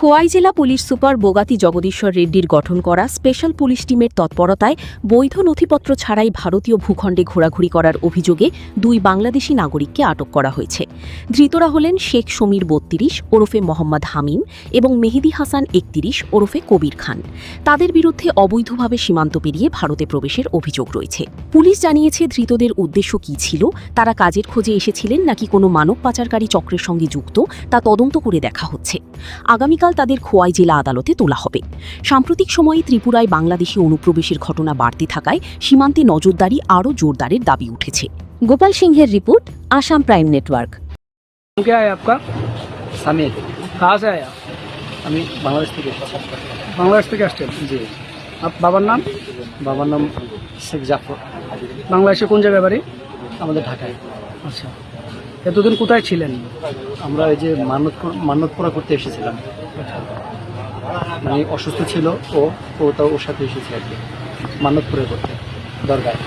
খোয়াই জেলা police super বোগাতি জগদীশ্বর রেড্ডির গঠন করা স্পেশাল পুলিশ টিমের তৎপরতায় বৈধ নথিপত্র ছাড়াই ভারতীয় ভূখণ্ডে ঘোরাঘুরি করার অভিযোগে দুই বাংলাদেশি নাগরিককে আটক করা হয়েছে। ধৃতরা হলেন শেখ সমীর ৩২ ওরফে মোহাম্মদ হামিম এবং মেহেদি হাসান ৩১ ওরফে কবির খান। তাদের বিরুদ্ধে অবৈধভাবে সীমান্ত পেরিয়ে ভারতে প্রবেশের অভিযোগ রয়েছে। পুলিশ জানিয়েছে ধৃতদের উদ্দেশ্য কী ছিল, তারা কাজের খোঁজে এসেছিলেন নাকি কোনো মানব পাচারকারী চক্রের সঙ্গে যুক্ত, তা তদন্ত করে দেখা হচ্ছে। আগামীকাল তাদের খোয়াই জেলা আদালতে তোলা হবে। সাম্প্রতিক সময়ে ত্রিপুরায় বাংলাদেশি অনুপ্রবেশের ঘটনা বাড়তে থাকায় সীমান্তে নজরদারি আরও জোরদারের দাবি উঠেছে। গোপাল সিংহের রিপোর্ট, আসাম প্রাইম নেটওয়ার্ক। क्या है आपका? समीर। कहाँ से आया? আমি বাংলাদেশ থেকে এসেছি। बांग्लादेश থেকে আসছেন? জি। आप বাবার নাম? বাবার নাম শেখ জাফর। বাংলাদেশে কোন জায়গায় বাড়ি? আমাদের ঢাকায়। আচ্ছা, এতদিন কোথায় ছিলেন? আমরা এই যে মান্নত পুরা করতে এসেছিলাম। মানে অসুস্থ ছিল ওর সাথে এসেছি আর কি, মান্নত পুরা করতে দরগায়।